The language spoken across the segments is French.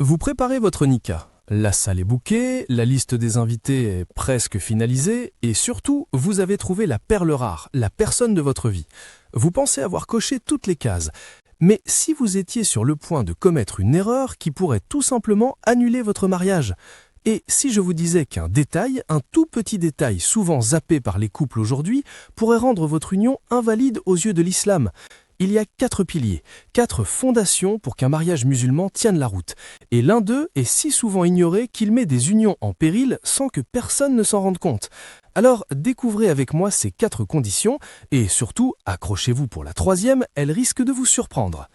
Vous préparez votre nika. La salle est bookée, la liste des invités est presque finalisée et surtout, vous avez trouvé la perle rare, la personne de votre vie. Vous pensez avoir coché toutes les cases. Mais si vous étiez sur le point de commettre une erreur qui pourrait tout simplement annuler votre mariage? Et si je vous disais qu'un détail, un tout petit détail souvent zappé par les couples aujourd'hui, pourrait rendre votre union invalide aux yeux de l'islam? Il y a 4 piliers, 4 fondations pour qu'un mariage musulman tienne la route. Et l'un d'eux est si souvent ignoré qu'il met des unions en péril sans que personne ne s'en rende compte. Alors découvrez avec moi ces 4 conditions et surtout, accrochez-vous pour la troisième, elle risque de vous surprendre.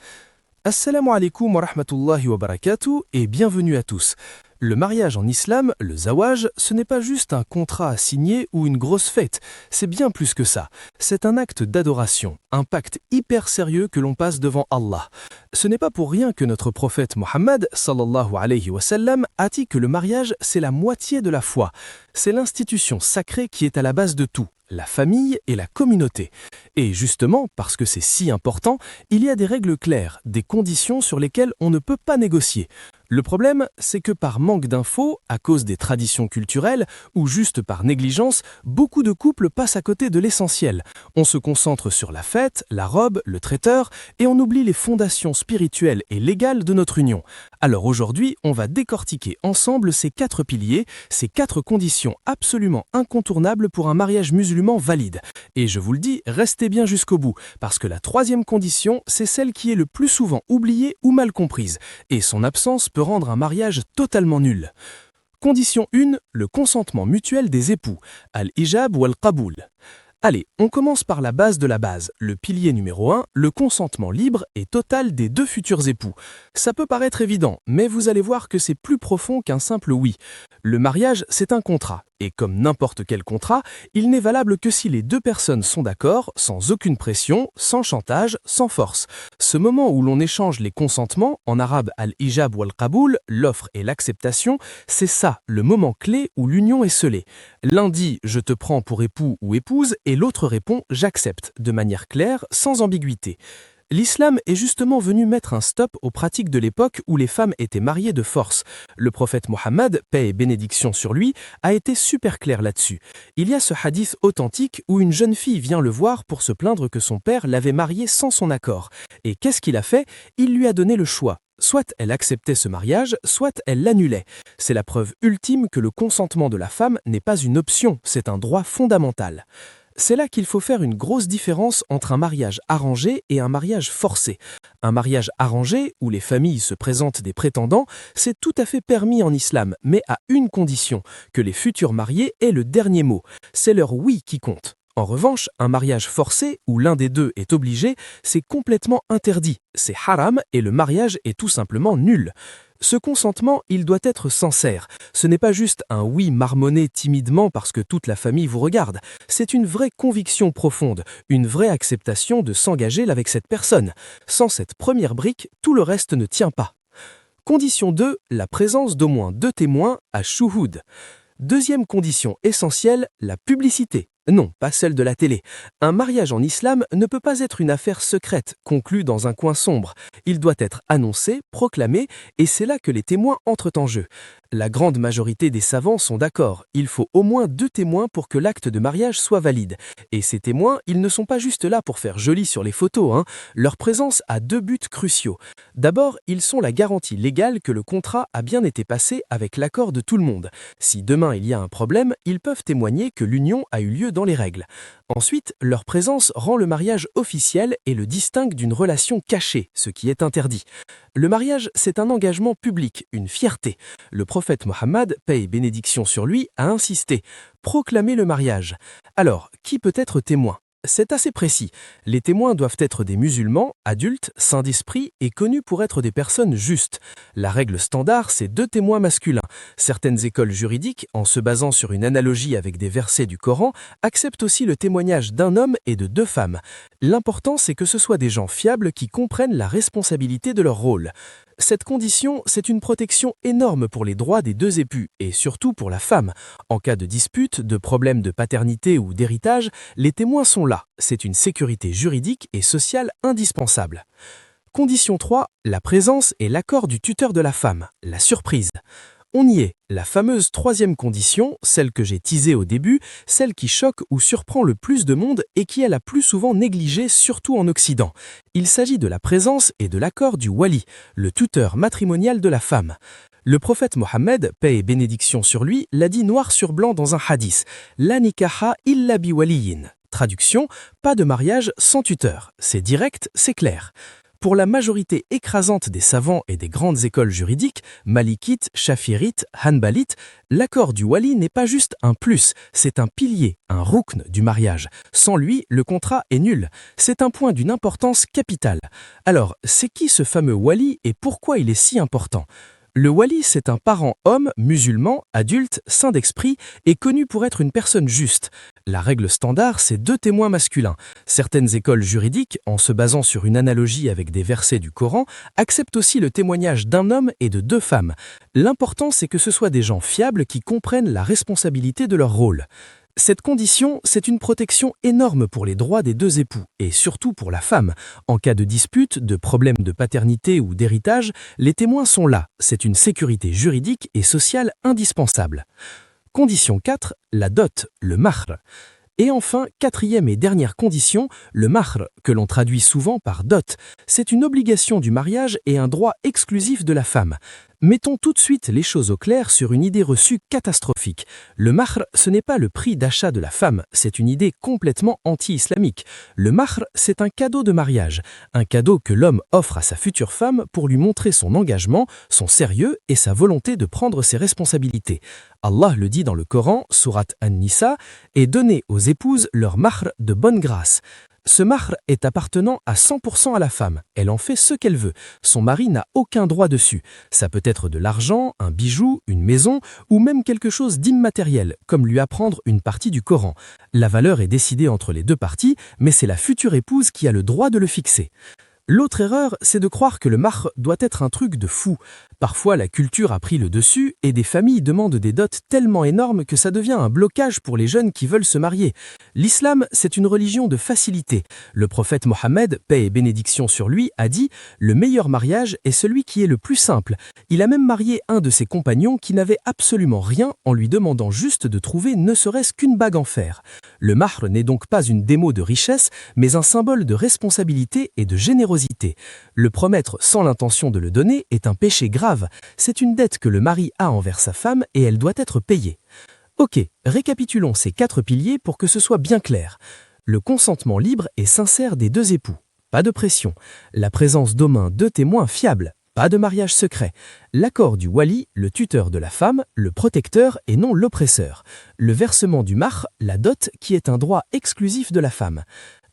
Assalamu alaikum wa rahmatullahi wa barakatuh et bienvenue à tous. Le mariage en islam, le zawaj, ce n'est pas juste un contrat à signer ou une grosse fête, c'est bien plus que ça. C'est un acte d'adoration, un pacte hyper sérieux que l'on passe devant Allah. Ce n'est pas pour rien que notre prophète Mohammed sallallahu alayhi wa sallam a dit que le mariage, c'est la moitié de la foi. C'est l'institution sacrée qui est à la base de tout. La famille et la communauté. Et justement, parce que c'est si important, il y a des règles claires, des conditions sur lesquelles on ne peut pas négocier. Le problème, c'est que par manque d'infos, à cause des traditions culturelles, ou juste par négligence, beaucoup de couples passent à côté de l'essentiel. On se concentre sur la fête, la robe, le traiteur, et on oublie les fondations spirituelles et légales de notre union. Alors aujourd'hui, on va décortiquer ensemble ces 4 piliers, ces 4 conditions absolument incontournables pour un mariage musulman valide. Et je vous le dis, restez bien jusqu'au bout, parce que la troisième condition, c'est celle qui est le plus souvent oubliée ou mal comprise, et son absence peut rendre un mariage totalement nul. Condition 1, le consentement mutuel des époux, al-ijab ou al-qaboul. Allez, on commence par la base de la base, le pilier numéro 1, le consentement libre et total des 2 futurs époux. Ça peut paraître évident, mais vous allez voir que c'est plus profond qu'un simple oui. Le mariage, c'est un contrat, et comme n'importe quel contrat, il n'est valable que si les 2 personnes sont d'accord, sans aucune pression, sans chantage, sans force. Ce moment où l'on échange les consentements, en arabe al-ijab ou al-qaboul, l'offre et l'acceptation, c'est ça, le moment clé où l'union est scellée. L'un dit « je te prends pour époux ou épouse » et l'autre répond « j'accepte » de manière claire, sans ambiguïté. L'islam est justement venu mettre un stop aux pratiques de l'époque où les femmes étaient mariées de force. Le prophète Mohammed, paix et bénédiction sur lui, a été super clair là-dessus. Il y a ce hadith authentique où une jeune fille vient le voir pour se plaindre que son père l'avait mariée sans son accord. Et qu'est-ce qu'il a fait? Il lui a donné le choix. Soit elle acceptait ce mariage, soit elle l'annulait. C'est la preuve ultime que le consentement de la femme n'est pas une option, c'est un droit fondamental. C'est là qu'il faut faire une grosse différence entre un mariage arrangé et un mariage forcé. Un mariage arrangé, où les familles se présentent des prétendants, c'est tout à fait permis en islam, mais à une condition, que les futurs mariés aient le dernier mot. C'est leur oui qui compte. En revanche, un mariage forcé, où l'un des deux est obligé, c'est complètement interdit, c'est haram et le mariage est tout simplement nul. Ce consentement, il doit être sincère. Ce n'est pas juste un oui marmonné timidement parce que toute la famille vous regarde. C'est une vraie conviction profonde, une vraie acceptation de s'engager avec cette personne. Sans cette première brique, tout le reste ne tient pas. Condition 2, la présence d'au moins 2 témoins à shuhud. Deuxième condition essentielle, la publicité. Non, pas celle de la télé. Un mariage en islam ne peut pas être une affaire secrète, conclue dans un coin sombre. Il doit être annoncé, proclamé, et c'est là que les témoins entrent en jeu. La grande majorité des savants sont d'accord. Il faut au moins 2 témoins pour que l'acte de mariage soit valide. Et ces témoins, ils ne sont pas juste là pour faire joli sur les photos. Leur présence a 2 buts cruciaux. D'abord, ils sont la garantie légale que le contrat a bien été passé avec l'accord de tout le monde. Si demain il y a un problème, ils peuvent témoigner que l'union a eu lieu dans les règles. Ensuite, leur présence rend le mariage officiel et le distingue d'une relation cachée, ce qui est interdit. Le mariage, c'est un engagement public, une fierté. Le prophète Mohammed, paix et bénédiction sur lui, a insisté. Proclamer le mariage. Alors, qui peut être témoin? C'est assez précis. Les témoins doivent être des musulmans, adultes, sains d'esprit et connus pour être des personnes justes. La règle standard, c'est 2 témoins masculins. Certaines écoles juridiques, en se basant sur une analogie avec des versets du Coran, acceptent aussi le témoignage d'un homme et de 2 femmes. L'important, c'est que ce soient des gens fiables qui comprennent la responsabilité de leur rôle. Cette condition, c'est une protection énorme pour les droits des 2 époux et surtout pour la femme. En cas de dispute, de problème de paternité ou d'héritage, les témoins sont là. C'est une sécurité juridique et sociale indispensable. Condition 3, la présence et l'accord du tuteur de la femme, la surprise. On y est, la fameuse troisième condition, celle que j'ai teasée au début, celle qui choque ou surprend le plus de monde et qui est la plus souvent négligée, surtout en Occident. Il s'agit de la présence et de l'accord du wali, le tuteur matrimonial de la femme. Le prophète Mohammed, paix et bénédiction sur lui, l'a dit noir sur blanc dans un hadith « La nikaha illa bi waliyin ». Traduction, pas de mariage sans tuteur. C'est direct, c'est clair. Pour la majorité écrasante des savants et des grandes écoles juridiques, malikites, chafirites, hanbalites, l'accord du wali n'est pas juste un plus, c'est un pilier, un rukn du mariage. Sans lui, le contrat est nul. C'est un point d'une importance capitale. Alors, c'est qui ce fameux wali et pourquoi il est si important ? Le wali, c'est un parent homme, musulman, adulte, saint d'esprit et connu pour être une personne juste. La règle standard, c'est 2 témoins masculins. Certaines écoles juridiques, en se basant sur une analogie avec des versets du Coran, acceptent aussi le témoignage d'un homme et de 2 femmes. L'important, c'est que ce soient des gens fiables qui comprennent la responsabilité de leur rôle. Cette condition, c'est une protection énorme pour les droits des 2 époux, et surtout pour la femme. En cas de dispute, de problème de paternité ou d'héritage, les témoins sont là. C'est une sécurité juridique et sociale indispensable. Condition 4, la dot, le mahr. Et enfin, 4e et dernière condition, le mahr, que l'on traduit souvent par dot. C'est une obligation du mariage et un droit exclusif de la femme. Mettons tout de suite les choses au clair sur une idée reçue catastrophique. Le mahr, ce n'est pas le prix d'achat de la femme, c'est une idée complètement anti-islamique. Le mahr, c'est un cadeau de mariage, un cadeau que l'homme offre à sa future femme pour lui montrer son engagement, son sérieux et sa volonté de prendre ses responsabilités. Allah le dit dans le Coran, sourate An-Nisa, et donnez aux épouses leur mahr de bonne grâce. Ce mahr est appartenant à 100% à la femme. Elle en fait ce qu'elle veut. Son mari n'a aucun droit dessus. Ça peut être de l'argent, un bijou, une maison ou même quelque chose d'immatériel, comme lui apprendre une partie du Coran. La valeur est décidée entre les 2 parties, mais c'est la future épouse qui a le droit de le fixer. L'autre erreur, c'est de croire que le mahr doit être un truc de fou. Parfois, la culture a pris le dessus et des familles demandent des dots tellement énormes que ça devient un blocage pour les jeunes qui veulent se marier. L'islam, c'est une religion de facilité. Le prophète Mohammed, paix et bénédiction sur lui, a dit « Le meilleur mariage est celui qui est le plus simple ». Il a même marié un de ses compagnons qui n'avait absolument rien en lui demandant juste de trouver ne serait-ce qu'une bague en fer. Le mahr n'est donc pas une démo de richesse, mais un symbole de responsabilité et de générosité. Le promettre sans l'intention de le donner est un péché grave. C'est une dette que le mari a envers sa femme et elle doit être payée. Ok, récapitulons ces 4 piliers pour que ce soit bien clair. Le consentement libre et sincère des 2 époux. Pas de pression. La présence d'au moins 2 témoins fiables. Pas de mariage secret. L'accord du wali, le tuteur de la femme, le protecteur et non l'oppresseur. Le versement du mahr, la dot, qui est un droit exclusif de la femme.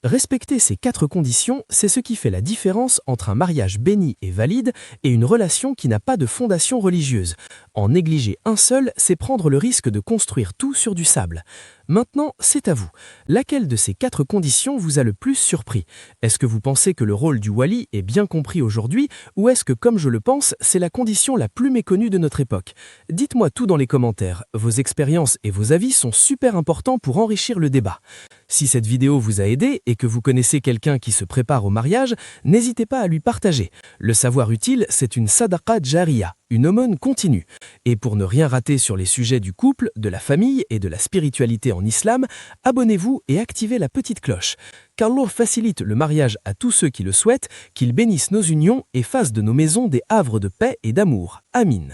Respecter ces 4 conditions, c'est ce qui fait la différence entre un mariage béni et valide et une relation qui n'a pas de fondation religieuse. En négliger un seul, c'est prendre le risque de construire tout sur du sable. Maintenant, c'est à vous. Laquelle de ces 4 conditions vous a le plus surpris? Est-ce que vous pensez que le rôle du wali est bien compris aujourd'hui ou est-ce que, comme je le pense, c'est la condition la plus méconnue de notre époque? Dites-moi tout dans les commentaires. Vos expériences et vos avis sont super importants pour enrichir le débat. Si cette vidéo vous a aidé et que vous connaissez quelqu'un qui se prépare au mariage, n'hésitez pas à lui partager. Le savoir utile, c'est une sadaqa jariya, une aumône continue. Et pour ne rien rater sur les sujets du couple, de la famille et de la spiritualité en islam, abonnez-vous et activez la petite cloche. Qu'Allah facilite le mariage à tous ceux qui le souhaitent, qu'il bénisse nos unions et fasse de nos maisons des havres de paix et d'amour. Amin.